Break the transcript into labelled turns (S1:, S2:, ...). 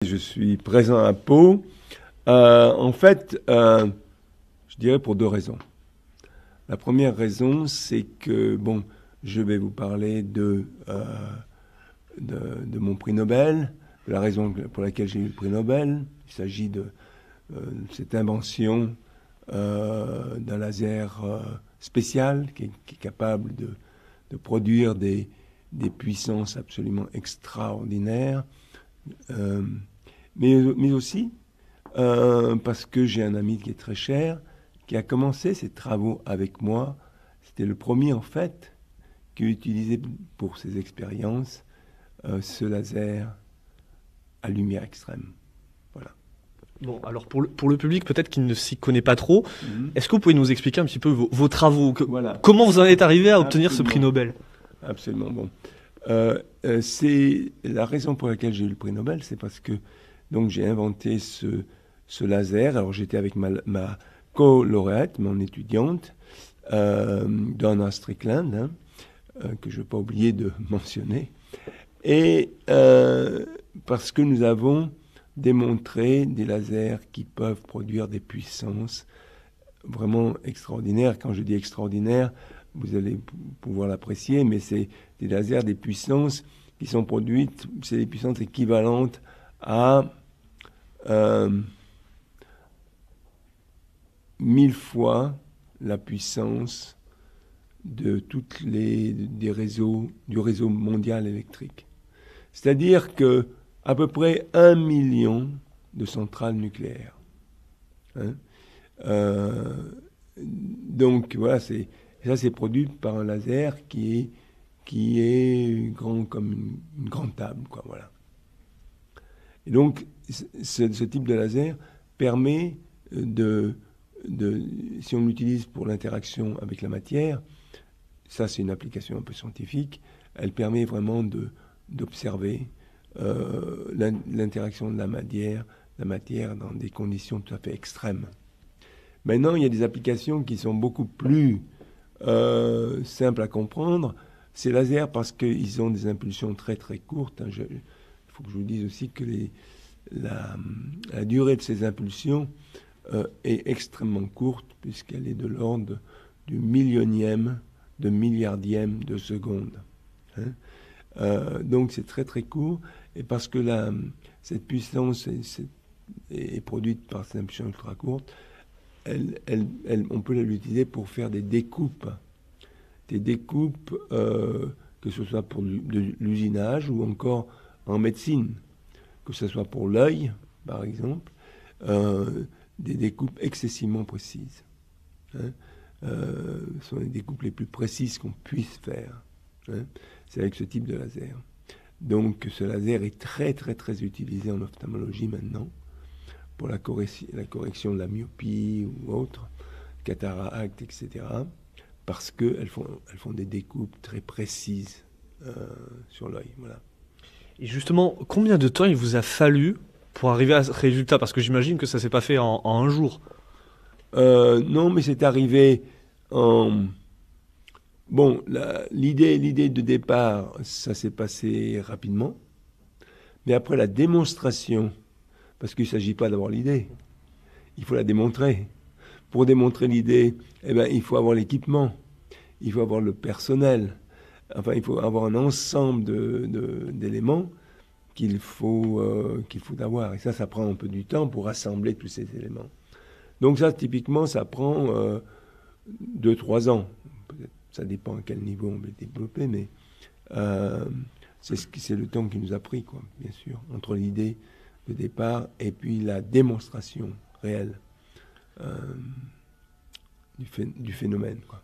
S1: Je suis présent à Pau, en fait, je dirais pour deux raisons. La première raison, c'est que, bon, je vais vous parler de mon prix Nobel, de la raison pour laquelle j'ai eu le prix Nobel. Il s'agit de cette invention d'un laser spécial qui est capable de produire des puissances absolument extraordinaires. Mais aussi parce que j'ai un ami qui est très cher, qui a commencé ses travaux avec moi. C'était le premier, en fait, qui utilisait pour ses expériences ce laser à lumière extrême. Voilà.
S2: Bon, alors pour le public, peut-être qui ne s'y connaît pas trop, est-ce que vous pouvez nous expliquer un petit peu vos travaux
S1: Voilà.
S2: Comment vous en êtes arrivé à obtenir ce prix Nobel?
S1: Absolument. Bon. C'est la raison pour laquelle j'ai eu le prix Nobel, c'est parce que donc j'ai inventé ce laser. Alors j'étais avec ma co-lauréate, mon étudiante, Donna Strickland, que je ne vais pas oublier de mentionner. Et parce que nous avons démontré des lasers qui peuvent produire des puissances vraiment extraordinaires. Quand je dis extraordinaires, vous allez pouvoir l'apprécier, mais c'est des lasers, des puissances qui sont produites, c'est des puissances équivalentes à 1000 fois la puissance de du réseau mondial électrique. C'est-à-dire que à peu près 1 million de centrales nucléaires. Donc voilà, ça c'est produit par un laser qui est grand comme une grande table, quoi, voilà. Et donc ce type de laser permet si on l'utilise pour l'interaction avec la matière, ça c'est une application un peu scientifique, elle permet vraiment d'observer l'interaction de la matière dans des conditions tout à fait extrêmes. Maintenant, il y a des applications qui sont beaucoup plus simples à comprendre. Ces lasers, parce qu'ils ont des impulsions très très courtes, il faut que je vous dise aussi que la durée de ces impulsions est extrêmement courte, puisqu'elle est de l'ordre du millionième de milliardième de seconde. Donc c'est très très court, et parce que cette puissance est produite par ces impulsions ultra courtes, on peut l'utiliser pour faire des découpes. Que ce soit pour de l'usinage ou encore en médecine, que ce soit pour l'œil, par exemple, des découpes excessivement précises. Ce sont les découpes les plus précises qu'on puisse faire. C'est avec ce type de laser. Donc ce laser est très très très utilisé en ophtalmologie maintenant, pour la correction de la myopie ou autre, cataracte, etc., parce qu'elles font des découpes très précises sur l'œil. Voilà.
S2: Et justement, combien de temps il vous a fallu pour arriver à ce résultat? Parce que j'imagine que ça ne s'est pas fait en un jour.
S1: Non, mais c'est arrivé en... Bon, l'idée de départ, ça s'est passé rapidement. Mais après la démonstration, parce qu'il ne s'agit pas d'avoir l'idée, il faut la démontrer. Pour démontrer l'idée, il faut avoir l'équipement, il faut avoir le personnel. Enfin, il faut avoir un ensemble d'éléments qu'il faut avoir. Et ça prend un peu du temps pour rassembler tous ces éléments. Donc ça, typiquement, ça prend 2-3 ans. Ça dépend à quel niveau on veut développer, mais c'est le temps qui nous a pris, quoi, bien sûr, entre l'idée de départ et puis la démonstration réelle du phénomène, quoi.